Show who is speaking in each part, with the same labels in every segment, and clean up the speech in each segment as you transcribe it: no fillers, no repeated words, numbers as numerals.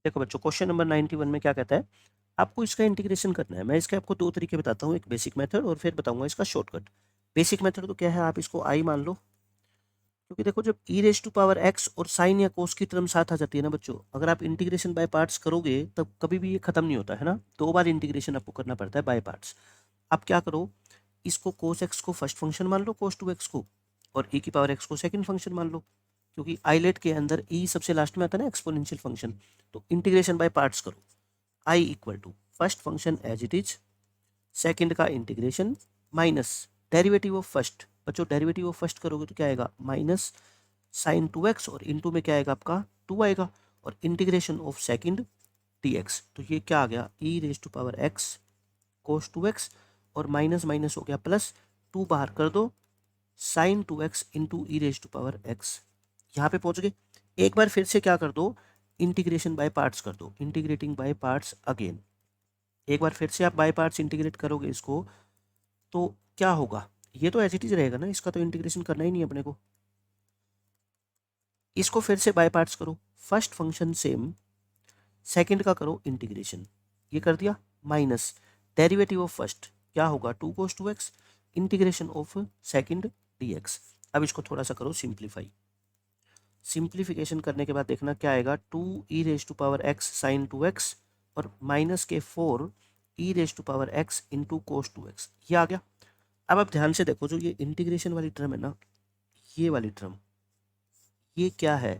Speaker 1: देखो बच्चों, question number 91 में क्या कहता है, आपको इसका इंटीग्रेशन करना है। मैं इसके आपको दो तरीके बताता हूँ, एक बेसिक मेथड और फिर बताऊंगा इसका शॉर्टकट। बेसिक मेथड तो क्या है, आप इसको आई मान लो, क्योंकि देखो जब ई रेज टू पावर एक्स और साइन या कोस की टर्म साथ आ जाती है ना बच्चों, अगर आप इंटीग्रेशन बाय पार्ट्स करोगे तब कभी भी ये खत्म नहीं होता है ना, दो बार इंटीग्रेशन आपको करना पड़ता है बाय पार्ट्स। आप क्या करो, इसको कोस एक्स को फर्स्ट फंक्शन मान लो, कोस टू एक्स को, और ई की पावर एक्स को सेकंड फंक्शन मान लो, क्योंकि आइलेट के अंदर ई सबसे लास्ट में आता है ना एक्सपोनेंशियल फंक्शन। तो इंटीग्रेशन बाय पार्ट्स करो, I equal to first function as it is, second का integration minus derivative of first. बच्चों डेरिवेटिव ऑफ फर्स्ट करोगे तो क्या आएगा, माइनस साइन टू एक्स, और इंटू में क्या आएगा आपका टू आएगा, और integration of second d x. तो ये क्या आ गया, e raise to power x cos two x, और माइनस माइनस हो गया प्लस, टू बाहर कर दो, sine two x into e raise to power x. यहाँ पे पहुंच गए। एक बार फिर से क्या कर दो, इंटीग्रेशन बाय पार्ट्स कर दो, इंटीग्रेटिंग बाय पार्ट्स अगेन। एक बार फिर से आप बाय पार्ट्स इंटीग्रेट करोगे इसको, तो क्या होगा, ये तो एज इट इज रहेगा ना, इसका तो इंटीग्रेशन करना ही नहीं है अपने को। इसको फिर से बाय पार्ट्स करो, फर्स्ट फंक्शन सेम, सेकंड का करो इंटीग्रेशन, ये कर दिया, माइनस डेरिवेटिव ऑफ फर्स्ट क्या होगा, two cos two x, integration of second d x. अब इसको थोड़ा सा करो सिंप्लीफाई, सिंप्लीफिकेशन करने के बाद देखना क्या आएगा, two e raise to power x sine two x, और माइनस के four e raise to power x into cos two x, ये आ गया। अब आप ध्यान से देखो, जो ये इंटीग्रेशन वाली टर्म है ना, ये वाली टर्म, ये क्या है,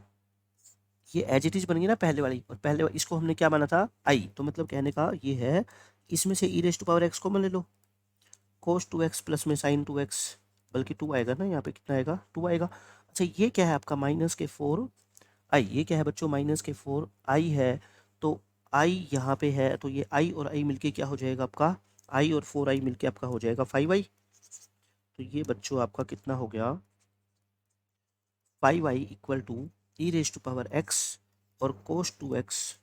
Speaker 1: ये एज इट इज बन गई ना पहले वाली, और पहले वाली, इसको हमने क्या माना था आई, तो मतलब कहने का ये है, इसमें से ई रेज टू पावर एक्स को मान ले लो, कोस टू एक्स प्लस में साइन टू एक्स, बल्कि टू आएगा ना यहाँ पे, कितना आएगा, टू आएगा। अच्छा ये क्या है आपका, माइनस के फोर आई, ये क्या है बच्चों, माइनस के फोर आई है, तो आई यहाँ पे है, तो ये आई और आई मिलके क्या हो जाएगा आपका, आई और फोर आई मिलके आपका हो जाएगा फाइव आई। तो ये बच्चों आपका कितना हो गया, five I equal to e raise to power x और कोस टू एक्स,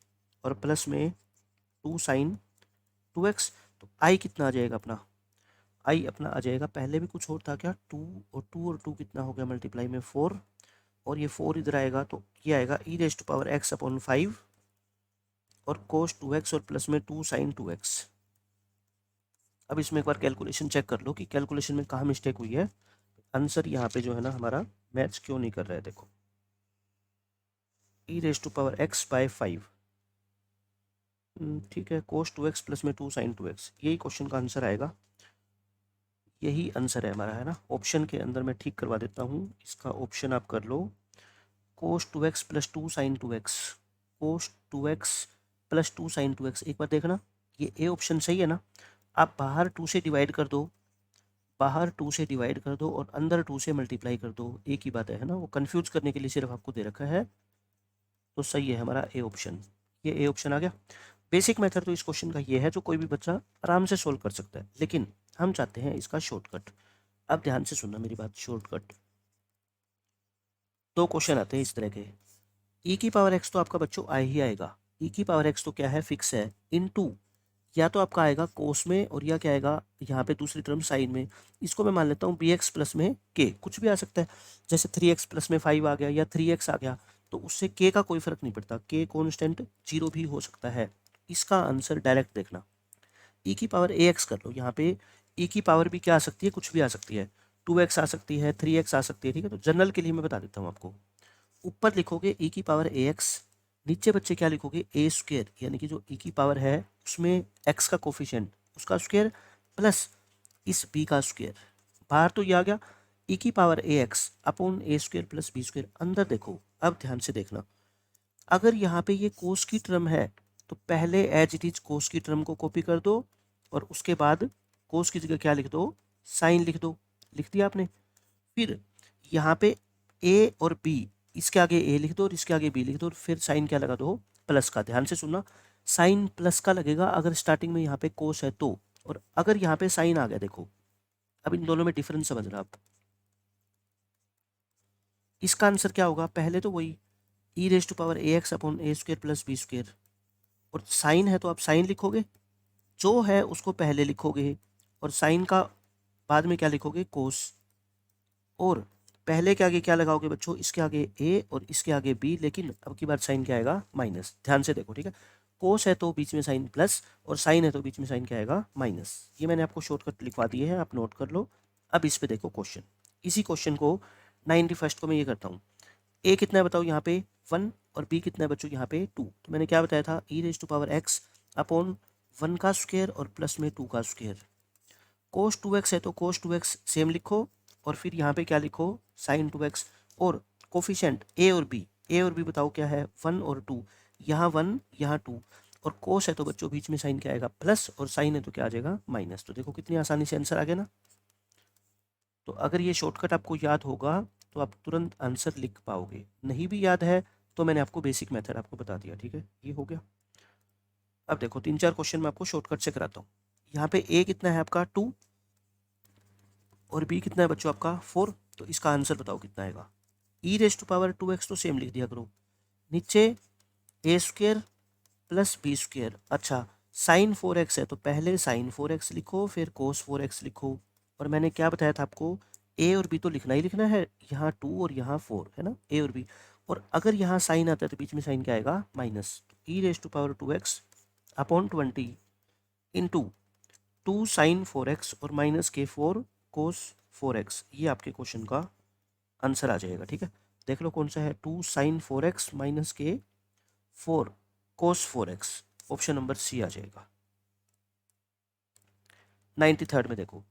Speaker 1: और प्लस में टू साइन टू एक्स। तो आई कितना आ जाएगा अपना, आई अपना आ जाएगा, पहले भी कुछ और था क्या, टू और टू कितना हो गया मल्टीप्लाई में फोर, और ये फोर इधर आएगा, तो ये आएगा e raise to power x upon five, और कोस टू एक्स और प्लस में टू साइन टू एक्स। अब इसमें एक बार कैलकुलेशन चेक कर लो कि कैलकुलेशन में कहाँ मिस्टेक हुई है। आंसर यहाँ पे जो है ना हमारा मैच क्यों नहीं कर रहा है, देखो e raise to power x by five, ठीक है, कोस टू एक्स प्लस में टू साइन टू एक्स, यही क्वेश्चन का आंसर आएगा, यही आंसर है हमारा, है ना। ऑप्शन के अंदर मैं ठीक करवा देता हूँ, इसका ऑप्शन आप कर लो, cos two x plus two sine two x, cos two x plus two sine two x. एक बार देखना, ये ए ऑप्शन सही है ना, आप बाहर टू से डिवाइड कर दो, बाहर टू से डिवाइड कर दो और अंदर टू से मल्टीप्लाई कर दो, एक ही बात है ना, वो कंफ्यूज करने के लिए सिर्फ आपको दे रखा है। तो सही है हमारा ए ऑप्शन, ये ए ऑप्शन आ गया। बेसिक मेथड तो इस क्वेश्चन का ये है, जो कोई भी बच्चा आराम से सोल्व कर सकता है, लेकिन हम चाहते हैं इसका शॉर्टकट। अब ध्यान से सुनना मेरी बात, शॉर्टकट दो क्वेश्चन आते हैं इस तरह के, ई की पावर एक्स तो आपका बच्चों आ ही आएगा, ई की पावर एक्स तो क्या है, फिक्स है, इनटू या तो आपका आएगा कोस में, और या क्या आएगा यहाँ पे दूसरी टर्म साइन में। इसको मैं मान लेता हूँ बी एक्स प्लस में के, कुछ भी आ सकता है, जैसे थ्री एक्स प्लस में फाइव आ गया या थ्री एक्स आ गया, तो उससे के का कोई फर्क नहीं पड़ता, के कॉन्स्टेंट जीरो भी हो सकता है। इसका आंसर डायरेक्ट देखना, ई की पावर ए एक्स कर लो, यहाँ पे ई की पावर भी क्या आ सकती है, कुछ भी आ सकती है, टू एक्स आ सकती है, थ्री एक्स आ सकती है, ठीक है। तो जनरल के लिए मैं बता देता हूँ आपको, ऊपर लिखोगे ई की पावर ए एक्स, नीचे बच्चे क्या लिखोगे, ए स्क्वेयर, यानी कि जो ई की पावर है उसमें एक्स का कोफिशिएंट उसका स्क्वेयर, प्लस इस बी का स्क्वेयर, बाहर तो ये आ गया, ई की power a x upon a square plus b square. अंदर देखो, अब ध्यान से देखना, अगर यहाँ पे ये कोस की टर्म है, तो पहले एज इट इज कोस की टर्म को कॉपी कर दो, और उसके बाद कोस की जगह क्या लिख दो, साइन लिख दो, लिख दिया आपने। फिर यहाँ पे ए और बी, इसके आगे ए लिख दो और इसके आगे बी लिख दो, और फिर साइन क्या लगा दो, प्लस का। ध्यान से सुनना, साइन प्लस का लगेगा अगर स्टार्टिंग में यहाँ पे कोस है तो, और अगर यहाँ पे साइन आ गया, देखो अब इन दोनों में डिफरेंस समझना आप। इसका आंसर क्या होगा, पहले तो वही e raise to power a x upon a square plus b square, और साइन है तो आप साइन लिखोगे, जो है उसको पहले लिखोगे, और साइन का बाद में क्या लिखोगे, कोस, और पहले के आगे क्या लगाओगे बच्चों, इसके आगे ए और इसके आगे बी, लेकिन अब की बार साइन क्या आएगा, माइनस। ध्यान से देखो, ठीक है। कोस है तो बीच में साइन प्लस, और साइन है तो बीच में साइन क्या आएगा, माइनस। ये मैंने आपको शॉर्टकट लिखवा दिए हैं, आप नोट कर लो। अब इस पे देखो क्वेश्चन, इसी क्वेश्चन को 91 को मैं ये करता हूँ। ए कितना है बताओ यहाँ पे 1, और बी कितना है बच्चों यहाँ पे 2। तो मैंने क्या बताया था, e raise to power x upon 1 का स्क्वायर और प्लस में 2 का स्क्वायर। कोस 2x है तो कोस 2x सेम लिखो, और फिर यहाँ पे क्या लिखो, साइन 2x। और कोफिशेंट ए और बी बताओ क्या है, 1 और 2। यहाँ 1 यहाँ 2, और कोस है तो बच्चों बीच में साइन क्या आएगा, प्लस, और साइन है तो क्या आ जाएगा, माइनस। तो देखो कितनी आसानी से आंसर आ गया ना। तो अगर ये शॉर्टकट आपको याद होगा तो आप तुरंत आंसर लिख पाओगे, नहीं भी याद है तो मैंने आपको बेसिक मेथड आपको बता दिया, ठीक है। ये हो गया। अब देखो 3-4 क्वेश्चन मैं आपको शॉर्टकट से कराता हूँ। यहाँ पे ए कितना है आपका 2, और बी कितना है बच्चों आपका 4। तो इसका आंसर बताओ कितना आएगा। E raise to power 2x तो सेम लिख दिया करो, नीचे ए स्क्वेयर प्लस बी स्क्वेयर। अच्छा, साइन 4x है तो पहले साइन 4x लिखो, फिर कोस 4x लिखो। और मैंने क्या बताया था आपको, ए और बी तो लिखना ही लिखना है, यहाँ 2 और यहाँ 4 है ना, ए और बी। और अगर यहाँ साइन आता है तो बीच में साइन क्या आएगा, minus. E raise to power 2x upon 20 into 2 sine 4x और माइनस के 4 कोस 4x। ये आपके क्वेश्चन का आंसर आ जाएगा, ठीक है। देख लो कौन सा है, 2 साइन 4x माइनस के 4 कोस 4x। ऑप्शन नंबर सी आ जाएगा। 93rd में देखो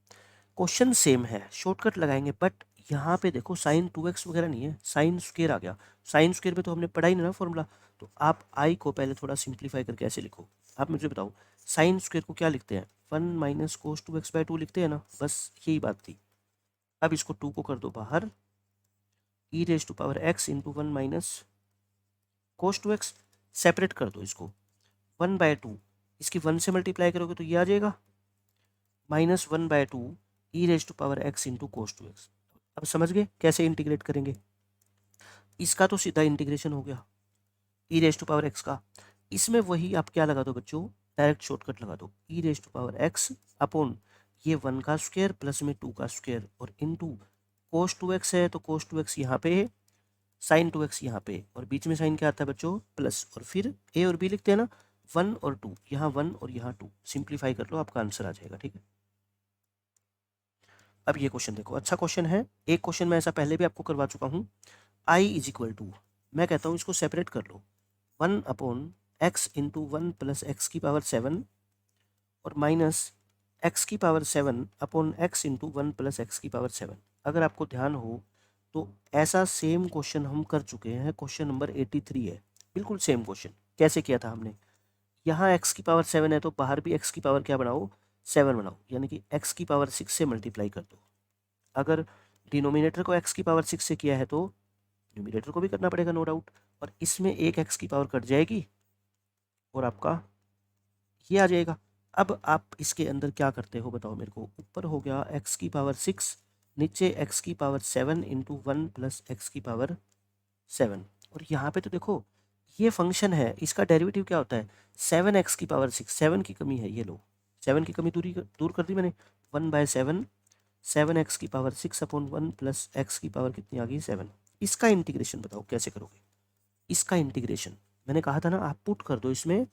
Speaker 1: क्वेश्चन सेम है, शॉर्टकट लगाएंगे, बट यहाँ पे देखो साइन 2x वगैरह नहीं है, साइन स्क्वेयर आ गया। साइन स्क्वेयर में तो हमने पढ़ा ही नहीं ना फॉर्मूला। तो आप आई को पहले थोड़ा सिंप्लीफाई करके ऐसे लिखो। आप मुझे बताओ, साइन स्क्वेयर को क्या लिखते हैं, 1 माइनस कोस 2x/2 लिखते हैं ना, बस यही बात थी। अब इसको 2 को कर दो बाहर, e raise to power x into 1 minus cos 2x। Separate कर दो इसको, 1/2 इसकी 1 से मल्टीप्लाई करोगे तो ये आ जाएगा, minus 1/2 e raise to power x into cos 2x। अब समझ गए कैसे इंटीग्रेट करेंगे। इसका तो सीधा इंटीग्रेशन हो गया e raise to power x का। इसमें वही आप क्या लगा दो बच्चों, डायरेक्ट शॉर्टकट लगा दो, e raise to power x upon ये 1 का स्क्वायर प्लस में 2 का स्क्वायर, और इनटू कोस 2x है तो कोस 2x यहाँ पे है, साइन 2x यहाँ पे, और बीच में साइन क्या आता है बच्चों, प्लस। और फिर ए और बी लिखते हैं ना, 1 और 2, यहाँ 1 और यहाँ 2, सिंप्लीफाई कर लो, आपका आंसर आ जाएगा, ठीक है। अब ये क्वेश्चन देखो, अच्छा क्वेश्चन है। एक क्वेश्चन मैं ऐसा पहले भी आपको करवा चुका हूँ। आई इज इक्वल टू, मैं कहता हूँ इसको सेपरेट कर लो, 1 upon x into 1 plus x की पावर 7, और माइनस एक्स की power 7 upon x into 1 plus x की पावर 7। अगर आपको ध्यान हो तो ऐसा सेम क्वेश्चन हम कर चुके हैं, क्वेश्चन नंबर 83 है, बिल्कुल सेम क्वेश्चन। कैसे किया था हमने, यहाँ एक्स की पावर 7 है तो बाहर भी एक्स की पावर क्या बनाओ, 7 बनाओ, यानी कि एक्स की पावर 6 से मल्टीप्लाई कर दो। अगर डिनोमिनेटर को एक्स की पावर 6 से किया है तो न्यूमिनेटर को भी करना पड़ेगा, नो डाउट। और इसमें एक एक्स की पावर कट जाएगी और आपका ये आ जाएगा। अब आप इसके अंदर क्या करते हो बताओ मेरे को, ऊपर हो गया एक्स की पावर 6, नीचे एक्स की पावर 7 इंटू 1 प्लस एक्स की पावर 7। और यहाँ पे तो देखो ये फंक्शन है, इसका डेरिवेटिव क्या होता है, 7x की पावर 6। 7 की कमी है, ये लो 7 की कमी दूर कर दी मैंने, 1/7 7x की पावर 6 अपॉन 1 प्लस एक्स की पावर कितनी आ गई, 7। इसका इंटीग्रेशन बताओ कैसे करोगे। इसका इंटीग्रेशन मैंने कहा था ना, आप पुट कर दो इसमें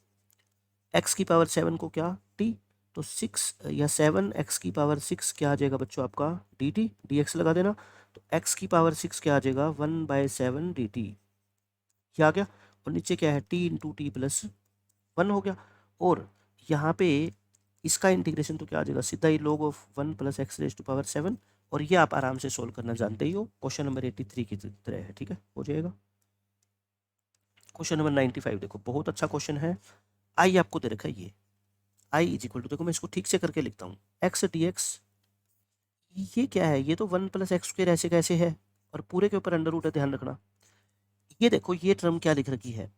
Speaker 1: x की पावर 7 को क्या t, तो 6 या 7x की पावर 6 क्या आ जाएगा बच्चों आपका dt, dx लगा देना। तो x की पावर 6 क्या आ जाएगा, 1/7 dt, क्या आ गया। और नीचे क्या है, t इंटू टी प्लस 1 हो गया। और यहाँ पे इसका इंटीग्रेशन तो क्या आ जाएगा, सीधा ही log of 1 plus x raise to power 7। और ये आप आराम से सोल्व करना जानते ही हो, क्वेश्चन नंबर 83 की तरह है, ठीक है, हो जाएगा। क्वेश्चन नंबर 95 देखो, बहुत अच्छा क्वेश्चन है। आई आपको दे रखा है, ये आई इज इक्वल टू, देखो मैं इसको ठीक से करके लिखता हूँ, एक्स डी एक्स। ये क्या है, ये तो 1 प्लस एक्स स्क्वायर ऐसे कैसे है, और पूरे के ऊपर अंडर रूट है, ध्यान रखना। ये देखो ये टर्म क्या लिख रखी है,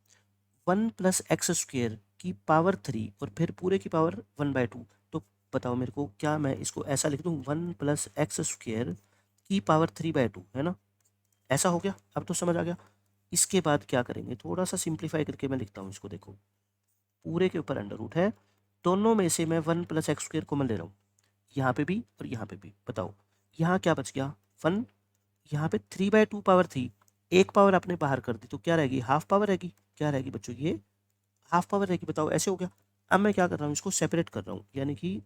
Speaker 1: 1 प्लस एक्स स्क्वायर की पावर 3 और फिर पूरे की पावर 1/2। तो बताओ मेरे को, क्या मैं इसको ऐसा लिख दूँ, 1 प्लस एक्स स्क्वायर की पावर 3/2, है ना, ऐसा हो गया। अब तो समझ आ गया। इसके बाद क्या करेंगे, थोड़ा सा सिंप्लीफाई करके मैं लिखता हूँ इसको, देखो पूरे के ऊपर अंडर रूट है, दोनों में से मैं 1 प्लस एक्स स्क्वायर कॉमन ले रहा हूँ, यहाँ पे भी और यहाँ पे भी। बताओ यहाँ क्या बच गया, 1, यहाँ पे 3/2 पावर थी, एक पावर आपने बाहर कर दी तो क्या रहेगी, हाफ पावर रहेगी। क्या रहेगी बच्चों, ये हाफ पावर रहेगी। बताओ ऐसे हो गया। अब मैं क्या कर रहा हूँ, इसको सेपरेट कर रहा हूँ, यानी कि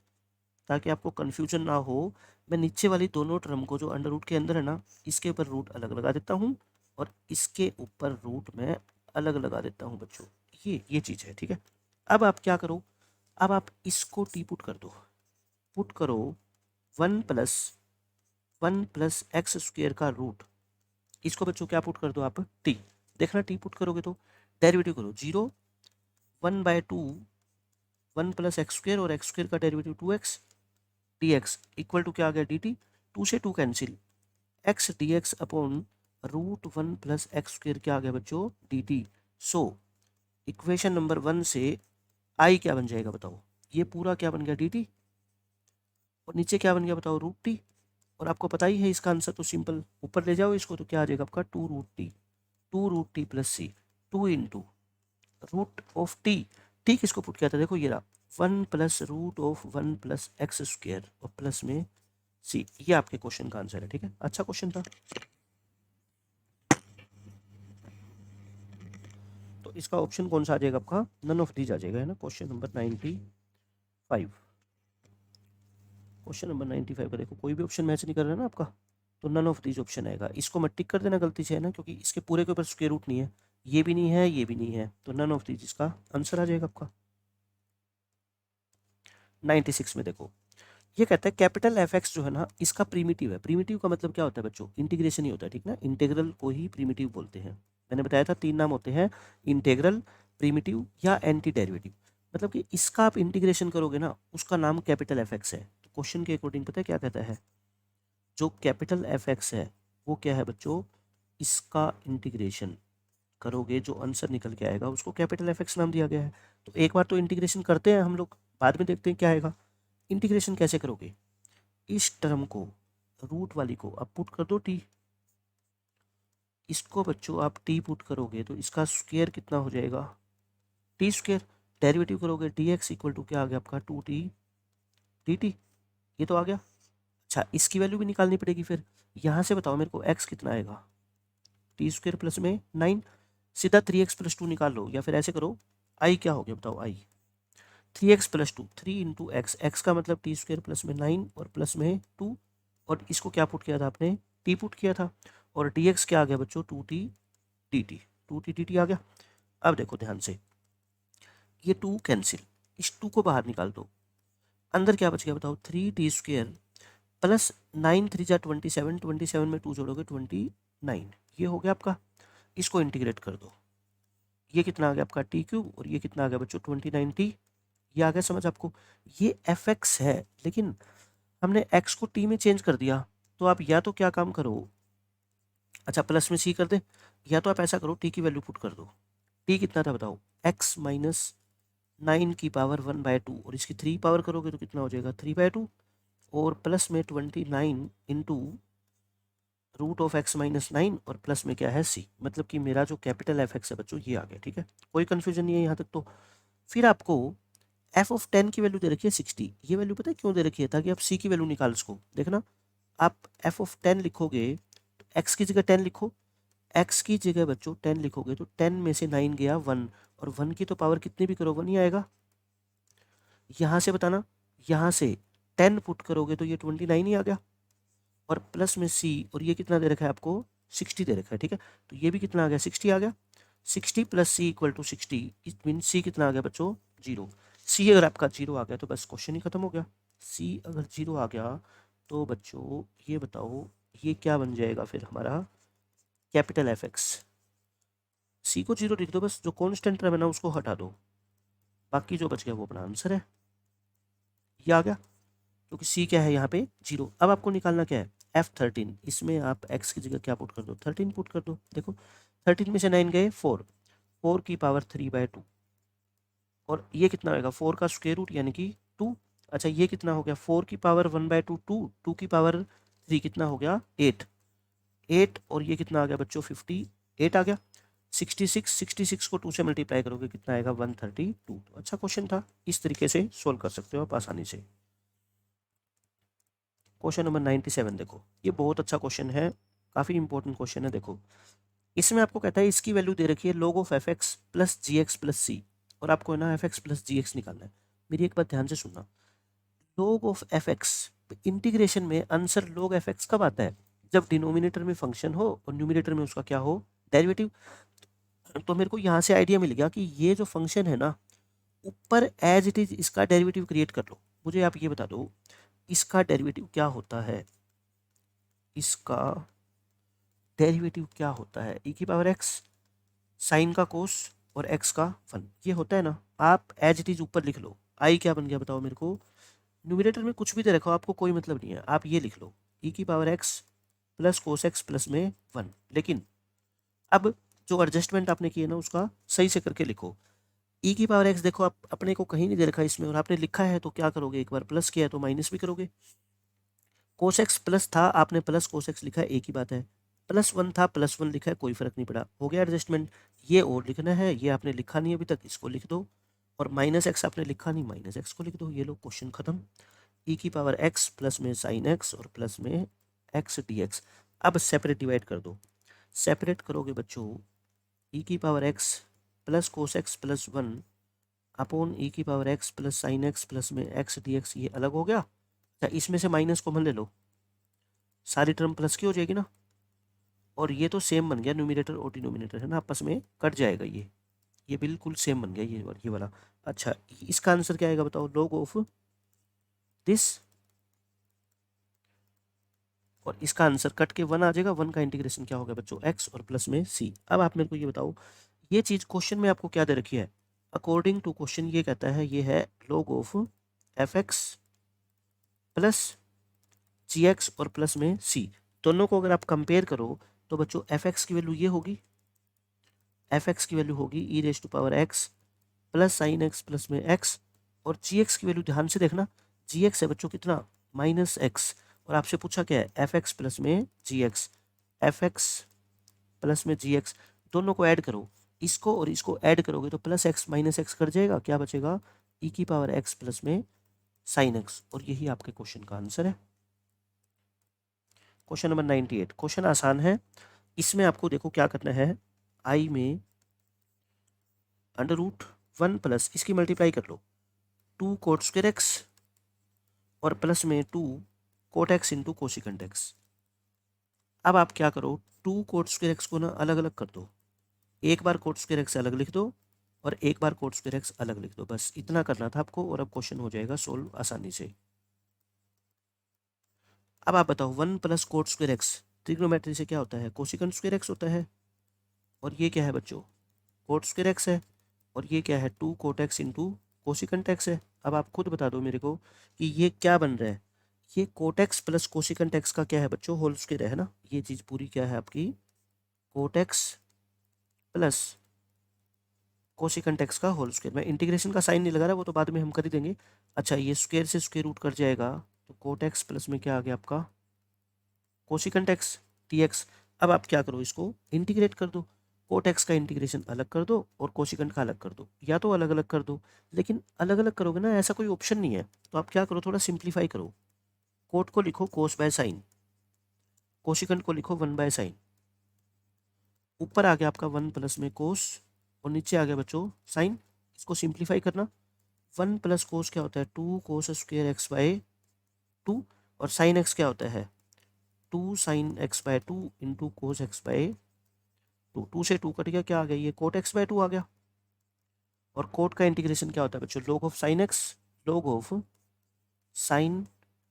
Speaker 1: ताकि आपको कन्फ्यूजन ना हो, मैं नीचे वाली दोनों टर्म को जो अंडर रूट के अंदर है ना, इसके ऊपर रूट अलग लगा देता हूँ और इसके ऊपर रूट मैं अलग लगा देता हूँ बच्चों। ये चीज़ है, ठीक है। अब आप क्या करो, अब आप इसको टी पुट कर दो, पुट करो 1 + 1 + एक्स स्क्वेयर का रूट, इसको बच्चों क्या पुट कर दो आप, टी। देखना टी पुट करोगे तो डेरिवेटिव करो 0, 1/2 1 + x² और x² का derivative 2x dx equal to क्या आ गया, dt। 2 से 2 cancel, x dx upon √1 + x² क्या आ गया बच्चों, dt। सो इक्वेशन नंबर 1 से i क्या बन जाएगा बताओ, ये पूरा क्या बन गया, dt, और नीचे क्या बन गया बताओ, √t। और आपको पता ही है इसका आंसर, तो सिंपल ऊपर ले जाओ इसको, तो क्या आ जाएगा आपका 2√t, 2√t + c, 2 into √t। ठीक, इसको पुट किया था, देखो ये रहा 1 + √1 + x² और प्लस में सी। ये आपके क्वेश्चन का आंसर है, ठीक है। अच्छा क्वेश्चन था। तो इसका ऑप्शन कौन सा आ जाएगा आपका, नन ऑफ दीज आ जाएगा, है ना। क्वेश्चन नंबर 95, क्वेश्चन नंबर 95 का देखो कोई भी ऑप्शन मैच नहीं कर रहा है ना आपका, तो नन ऑफ दीज ऑप्शन आएगा। इसको मत टिक कर देना गलती से, है ना, क्योंकि इसके पूरे के ऊपर स्क्वायर रूट नहीं है, ये भी नहीं है, ये भी नहीं है, तो नन ऑफ दीज इसका आंसर आ जाएगा आपका। 96 में देखो, ये कहता है कैपिटल एफ एक्स जो है ना, इसका प्रीमिटिव है। प्रीमिटिव का मतलब क्या होता है बच्चों, इंटीग्रेशन ही होता है, ठीक ना। इंटीग्रल को ही प्रीमिटिव बोलते हैं। मैंने बताया था 3 नाम होते हैं, इंटीग्रल, प्रीमिटिव या एंटी डेरिवेटिव। मतलब कि इसका आप इंटीग्रेशन करोगे ना, उसका नाम कैपिटल एफ एक्स है। तो क्वेश्चन के अकॉर्डिंग पता है क्या कहता है, जो कैपिटल एफ एक्स है वो क्या है बच्चों, इसका इंटीग्रेशन करोगे जो आंसर निकल के आएगा उसको कैपिटल एफ एक्स नाम दिया गया है। तो एक बार तो इंटीग्रेशन करते हैं हम लोग, बाद में देखते हैं क्या आएगा। इंटीग्रेशन कैसे करोगे, इस टर्म को, रूट वाली को आप पुट कर दो टी, इसको बच्चों आप टी पुट करोगे तो इसका स्क्वायर कितना हो जाएगा, t²। डेरिवेटिव करोगे dx इक्वल टू क्या आ गया आपका 2t dt, ये तो आ गया। अच्छा, इसकी वैल्यू भी निकालनी पड़ेगी फिर। यहाँ से बताओ मेरे को x कितना आएगा, t² प्लस में 9, सीधा 3x + 2 निकाल लो, या फिर ऐसे करो i क्या हो गया बताओ, i 3x + 2, 3 into x, x का मतलब t² प्लस में 9 और प्लस में 2, और इसको क्या पुट किया था आपने, t पुट किया था, और dx क्या आ गया बच्चों 2t dt, 2t dt आ गया। अब देखो ध्यान से, ये 2 कैंसिल, इस 2 को बाहर निकाल दो, अंदर क्या बच गया बताओ, 3t² प्लस 9 3 जा 27, 27 में 2 जोड़ोगे 29, ये हो गया आपका। इसको इंटीग्रेट कर दो, ये कितना आ गया आपका t³ और ये कितना आ गया बच्चों 29t, ये आ गया समझ आपको। ये एफ एक्स है, लेकिन हमने x को t में चेंज कर दिया। तो आप या तो क्या काम करो, अच्छा प्लस में c कर दे, या तो आप ऐसा करो t की वैल्यू पुट कर दो। t कितना था बताओ, x - 9 की पावर 1/2, और इसकी 3 पावर करोगे तो कितना हो जाएगा 3/2, और प्लस में 29 इंटू √(x - 9) और प्लस में क्या है c। मतलब कि मेरा जो कैपिटल एफ एक्स है बच्चों ये आ गया, ठीक है। कोई कंफ्यूजन नहीं है यहाँ तक तो। फिर आपको f(10) की वैल्यू दे रखी है 60, ये वैल्यू पता है क्यों दे रखी है, ताकि आप c की वैल्यू निकाल सको। देखना, आप f(10) लिखोगे तो x की जगह 10 लिखो, x की जगह बच्चों 10 लिखोगे तो 10 में से 9 गया 1, और 1 की तो पावर कितनी भी करो 1 ही आएगा। यहाँ से बताना, यहाँ से 10 पुट करोगे तो ये 29 ही आ गया, और प्लस में c, और ये कितना दे रखा है आपको 60 दे रखा है, ठीक है। तो ये भी कितना आ गया 60 आ गया, 60 + c = 60, इट मीन c कितना आ गया बच्चों 0। c अगर आपका 0 आ गया तो बस क्वेश्चन ही खत्म हो गया। c अगर 0 आ गया तो बच्चों ये बताओ ये क्या बन जाएगा फिर हमारा कैपिटल एफ एक्स। c को 0 लिख दो, बस जो कॉन्स्टेंट टर्म है ना उसको हटा दो, बाकी जो बच गया वो अपना आंसर है। ये आ गया, क्योंकि c क्या है यहाँ पे 0। अब आपको निकालना क्या है f13, इसमें आप x की जगह क्या पुट कर दो 13 पुट कर दो। देखो 13 में से 9 गए 4, 4 की पावर 3/2, और ये कितना होगा 4 का स्क्वायर रूट यानी कि 2। अच्छा, ये कितना हो गया 4 की पावर 1/2 2, 2 की पावर 3 कितना हो गया 8, 8, और ये कितना आ गया बच्चों 58 आ गया। 66, 66 को 2 से मल्टीप्लाई करोगे कितना आएगा 132। तो अच्छा क्वेश्चन था, इस तरीके से सोल्व कर सकते हो आप आसानी से। क्वेश्चन नंबर 97 देखो, ये बहुत अच्छा क्वेश्चन है, काफ़ी इंपॉर्टेंट क्वेश्चन है। देखो इसमें आपको कहता है इसकी वैल्यू दे रखी है log of f x plus g x plus c, और आपको है ना f x plus g x निकालना है। मेरी एक बात ध्यान से सुनना, log of f x integration में आंसर log एफ एक्स कब आता है? जब डिनोमिनेटर में फंक्शन हो और न्यूमिनेटर में उसका क्या हो, डेरिवेटिव। तो मेरे को यहाँ से आइडिया मिल गया कि ये जो फंक्शन है ना, ऊपर एज इट इज इसका डेरिवेटिव क्रिएट कर लो। मुझे आप ये बता दो इसका डेरिवेटिव क्या होता है, इसका डेरिवेटिव क्या होता है? ई की पावर एक्स साइन का कोस और एक्स का फन, ये होता है ना। आप एज इट इज ऊपर लिख लो। आई क्या बन गया बताओ मेरे को? न्यूमिनेटर में कुछ भी दे रखो, आपको कोई मतलब नहीं है, आप ये लिख लो ई की power x plus cos x plus में 1। लेकिन अब जो एडजस्टमेंट आपने की है ना उसका सही से करके लिखो। ई की पावर एक्स देखो आप अपने को कहीं नहीं दे रखा इसमें, और आपने लिखा है तो क्या करोगे, एक बार प्लस किया है तो माइनस भी करोगे। कोस एक्स प्लस था, आपने प्लस कोस एक्स लिखा है, एक ही बात है। प्लस 1 था, प्लस 1 लिखा है, कोई फर्क नहीं पड़ा, हो गया एडजस्टमेंट। ये और लिखना है, ये आपने लिखा नहीं अभी तक, इसको लिख दो। और माइनस एक्स आपने लिखा नहीं, माइनस एक्स को लिख दो। ये लो क्वेश्चन खत्म। ई की पावर एक्स प्लस में साइन एक्स और प्लस में एक्स डी एक्स। अब सेपरेट डिवाइड कर दो। सेपरेट करोगे बच्चों, ई की power x plus cos x plus 1 upon e की power x plus sine x plus में एक्स डी एक्स, ये अलग हो गया। अच्छा इसमें से माइनस कॉमन ले लो, सारी टर्म प्लस की हो जाएगी ना, और ये तो सेम बन गया, न्यूमिनेटर और डिनोमिनेटर है ना, आपस में कट जाएगा। ये बिल्कुल सेम बन गया ये वाला। अच्छा इसका आंसर क्या आएगा बताओ, log ऑफ दिस, और इसका आंसर कट के 1 आ जाएगा। 1 का इंटीग्रेशन क्या होगा बच्चों, x और प्लस में c। अब आप मेरे को ये बताओ, ये चीज क्वेश्चन में आपको क्या दे रखी है? अकॉर्डिंग टू क्वेश्चन ये कहता है ये है log of f x plus g x और प्लस में c। दोनों को अगर आप कंपेयर करो तो बच्चों एफ एक्स की वैल्यू ये होगी, एफ एक्स की वैल्यू होगी e raise to power x plus sine x plus में एक्स, और जी एक्स की वैल्यू ध्यान से देखना, जी एक्स है बच्चों कितना, माइनस एक्स। और आपसे पूछा क्या है, एफ एक्स प्लस में जी एक्स, एफ एक्स प्लस में जी एक्स, दोनों को ऐड करो। इसको और इसको ऐड करोगे तो प्लस एक्स माइनस एक्स कर जाएगा, क्या बचेगा, ई की पावर एक्स प्लस में साइन एक्स। और यही आपके क्वेश्चन का आंसर है। क्वेश्चन नंबर 98, क्वेश्चन आसान है। इसमें आपको देखो क्या करना है, आई में अंडर रूट 1 प्लस इसकी मल्टीप्लाई कर लो 2 कोट स्क्वायर एक्स और प्लस में 2 cot x into cosecant x. अब आप क्या करो, 2 कोट स्क्वायर एक्स को ना अलग अलग कर दो, एक बार कोट स्क्वायर एक्स अलग लिख दो और एक बार कोट स्क्वायर एक्स अलग लिख दो, बस इतना करना था आपको, और अब क्वेश्चन हो जाएगा सोल्व आसानी से। अब आप बताओ 1 plus coat square x trigonometry से क्या होता है, कोसिकेंट स्क्वायर एक्स होता है। और ये क्या है बच्चों, कोट स्क्वायर एक्स है। और ये क्या है, 2 cot x into cosecant x है। अब आप खुद बता दो मेरे को कि ये क्या बन रहा है, ये cot x plus cosecant x का क्या है बच्चों, होल स्क्वायर है ना। ये चीज़ पूरी क्या है आपकी, cot x plus cosecant x का होल स्क्वायर। मैं इंटीग्रेशन का साइन नहीं लगा रहा, वो तो बाद में हम कर ही देंगे। अच्छा ये स्क्वायर से स्क्वायर रूट कर जाएगा, तो कोट एक्स प्लस में क्या आ गया आपका, कोसिकेंट एक्स टी एक्स। अब आप क्या करो, इसको इंटीग्रेट कर दो। कोट एक्स का इंटीग्रेशन अलग कर दो और कोसिकेंट का अलग कर दो, या तो अलग अलग कर दो, लेकिन अलग अलग करोगे ना ऐसा कोई ऑप्शन नहीं है, तो आप क्या करो, थोड़ा सिंप्लीफाई करो। कोट को लिखो कोस बाय साइन, कोसिकेंट को लिखो 1 बाय साइन। ऊपर आ गया आपका 1 प्लस में कोस और नीचे आ गया बच्चों साइन। इसको सिंप्लीफाई करना, 1 प्लस कोस क्या होता है, 2 कोस स्क्वायर एक्स बाय 2, और साइन एक्स क्या होता है, 2 sine x by 2 into cos x by 2। 2 से 2 कट गया, क्या आ गया, ये कोट एक्स बाय 2 आ गया। और कोट का इंटीग्रेशन क्या होता है बच्चों, log of sine x, log of sine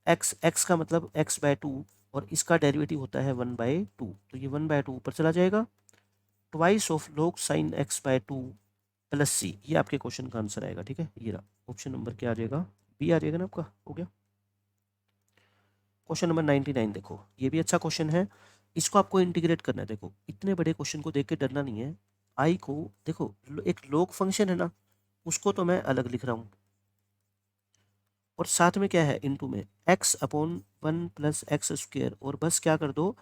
Speaker 1: x, x का मतलब एक्स बाय 2, और इसका डेरिवेटिव होता है 1 बाय 2, तो ये 1 बाय 2 ऊपर चला जाएगा। Twice of log sine x by 2 plus c, ये आपके क्वेश्चन का आंसर आएगा। ठीक है, ये रहा ऑप्शन नंबर क्या आ जाएगा, बी आ जाएगा ना आपका, हो गया। क्वेश्चन नंबर 99 देखो, ये भी अच्छा क्वेश्चन है। इसको आपको इंटीग्रेट करना है। देखो इतने बड़े क्वेश्चन को देख के डरना नहीं है। आई को देखो, एक log फंक्शन है ना, उसको तो मैं अलग लिख रहा हूँ, और साथ में क्या है, इनटू में x upon 1 plus x square, और बस क्या कर दो,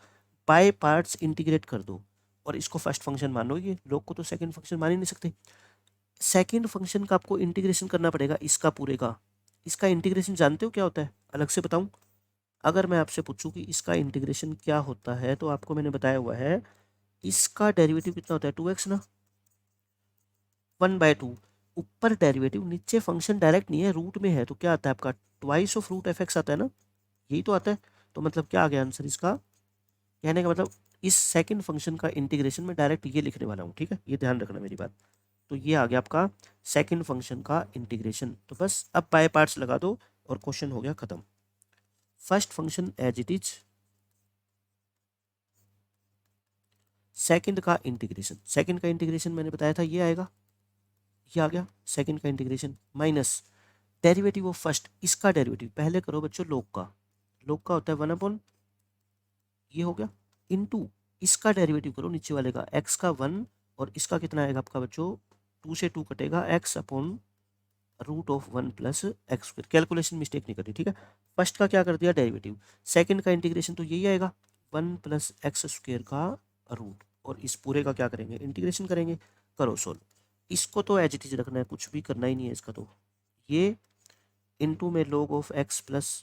Speaker 1: बाय पार्ट्स इंटीग्रेट कर दो। और इसको फर्स्ट फंक्शन मान लो, ये log को तो सेकंड फंक्शन मान ही नहीं सकते। सेकंड फंक्शन का आपको इंटीग्रेशन करना पड़ेगा, इसका पूरे का। इसका इंटीग्रेशन जानते हो क्या होता है, अलग से बताऊं? अगर मैं आपसे पूछूं कि इसका इंटीग्रेशन क्या होता है, तो आपको मैंने बताया हुआ है इसका डेरिवेटिव कितना होता है 2x ना, 1/2। ऊपर डेरिवेटिव, नीचे फंक्शन डायरेक्ट नहीं है, रूट में है, तो क्या आता है आपका ट्वाइस ऑफ रूट एफ आता है ना, यही तो आता है। तो मतलब क्या आ गया आंसर इसका, कहने का मतलब इस सेकंड फंक्शन का इंटीग्रेशन में डायरेक्ट ये लिखने वाला हूँ, ठीक है, ये ध्यान रखना मेरी बात। तो ये आ गया आपका सेकंड फंक्शन का इंटीग्रेशन। तो बस अब बाय पार्ट्स लगा दो और क्वेश्चन हो गया खत्म। First function as it is, second का इंटीग्रेशन, सेकंड का इंटीग्रेशन मैंने बताया था ये आएगा, ये आ गया सेकंड का integration, minus derivative of first, इसका डेरिवेटिव पहले करो बच्चों, लोग का होता है 1/, ये हो गया, इनटू इसका डेरिवेटिव करो नीचे वाले का, x का 1, और इसका कितना आएगा आपका बच्चों, 2 से 2 कटेगा, x upon root of 1 plus x square. Calculation mistake नहीं करनी, ठीक है। फर्स्ट का क्या कर दिया डेरिवेटिव, सेकंड का इंटीग्रेशन तो यही आएगा 1 प्लस एक्स स्क्वायर का रूट, और इस पूरे का क्या करेंगे इंटीग्रेशन करेंगे। करो सोल्व, इसको तो एज इट इज रखना है, कुछ भी करना ही नहीं है इसका। तो ये इनटू में log of x plus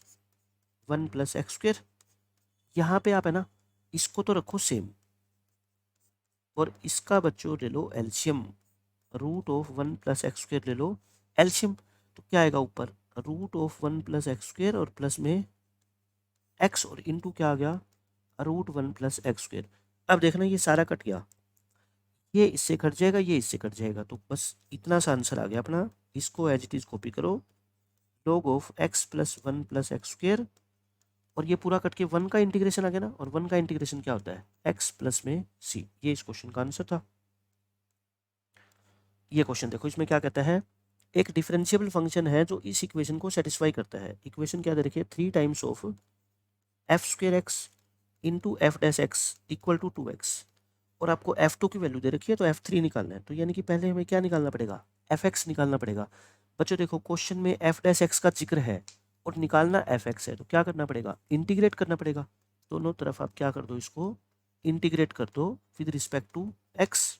Speaker 1: 1 plus x square, यहाँ पे आप है ना इसको तो रखो सेम, और इसका बच्चों ले लो एल्शियम, root of 1 plus x square ले लो एल्शियम। तो क्या आएगा ऊपर root of 1 plus x square और प्लस में x, और इनटू क्या आ गया रूट 1 प्लस एक्स स्क्वायर। अब देखना ये सारा कट गया, ये इससे कट जाएगा, ये इससे कट जाएगा, तो बस इतना सा आंसर आ गया अपना। इसको एज इट इज कॉपी करो, log of x plus 1 plus x square, और ये पूरा कट के 1 का इंटीग्रेशन आ गया ना, और 1 का इंटीग्रेशन क्या होता है x प्लस में c। ये इस क्वेश्चन का आंसर था। ये क्वेश्चन देखो, इसमें क्या कहता है, एक डिफरेंशिएबल फंक्शन है जो इस इक्वेशन को सेटिस्फाई करता है। इक्वेशन क्या दे रखी है, 3 times of f square x into f dash x equal to 2x, और आपको f2 की वैल्यू दे रखी है तो f3 निकालना है। तो यानी कि पहले हमें क्या निकालना पड़ेगा, fx निकालना पड़ेगा। बच्चों देखो क्वेश्चन में f डैश एक्स का जिक्र है और निकालना fx है, तो क्या करना पड़ेगा इंटीग्रेट करना पड़ेगा। दोनों तरफ आप क्या कर दो, इसको इंटीग्रेट कर दो with respect to x,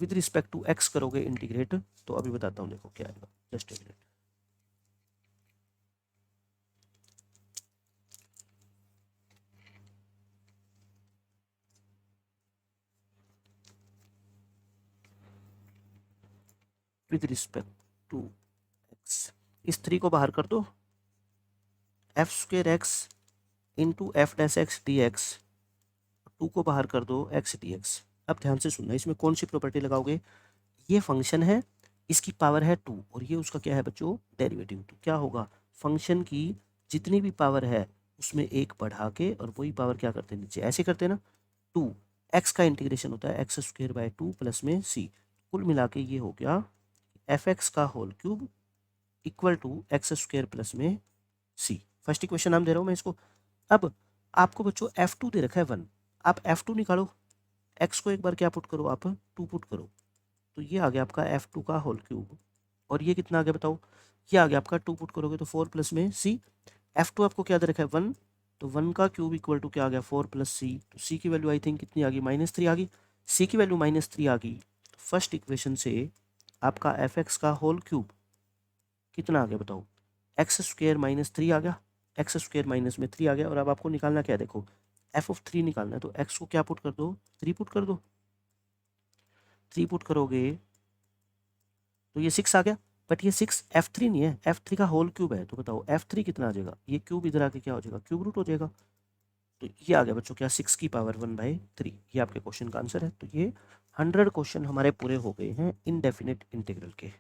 Speaker 1: with respect to x करोगे इंटीग्रेट, तो अभी बताता हूँ देखो क्या आएगा, just a minute. With respect to x, इस 3 को बाहर कर दो, f square x into f dash x d x, 2 को बाहर कर दो एक्स डी एक्स। अब ध्यान से सुनना, इसमें कौन सी प्रॉपर्टी लगाओगे, ये फंक्शन है, इसकी पावर है 2, और ये उसका क्या है बच्चों डेरिवेटिव। तो क्या होगा, फंक्शन की जितनी भी पावर है उसमें एक बढ़ा के और वही पावर क्या करते हैं नीचे, ऐसे करते हैं ना। 2 एक्स का इंटीग्रेशन होता है एक्स स्क्वेयर बाय 2 प्लस में सी, कुल मिला के ये हो गया एफ एक्स का whole cube equal to x square plus में सी। फर्स्ट इक्वेशन नाम दे रहा हूँ मैं इसको। अब आपको बच्चों f2 दे रखा है 1, आप f2 निकालो, x को एक बार क्या पुट करो, आप 2 पुट करो, तो ये आ गया आपका f2 का होल क्यूब, और ये कितना आ गया बताओ, ये आ गया आपका 2 पुट करोगे तो 4 प्लस में c। f2 आपको क्या दे रखा है 1, तो 1 का क्यूब इक्वल टू क्या आ गया 4 प्लस सी, तो c की वैल्यू आई थिंक कितनी आ गई -3 आ गई, c की वैल्यू -3 आ गई। तो फर्स्ट इक्वेशन से आपका fx का होल क्यूब कितना आ गया बताओ, एक्स स्क्वेयर -3 आ गया, एक्स स्क्वेयर माइनस में 3 आ गया, और अब आपको निकालना क्या है देखो, एफ ऑफ 3 निकालना है। तो एक्स को क्या पुट कर दो, 3 पुट कर दो, 3 पुट करोगे तो ये 6 आ गया, बट ये 6 f3 नहीं है, f3 का होल क्यूब है। तो बताओ f3 कितना आ जाएगा, ये क्यूब इधर आके क्या हो जाएगा क्यूब रूट हो जाएगा। तो ये आ गया बच्चों क्या 6 की पावर 1/3, ये आपके क्वेश्चन का आंसर है। तो ये 100 क्वेश्चन हमारे पूरे हो गए हैं इनडेफिनेट इंटीग्रल के।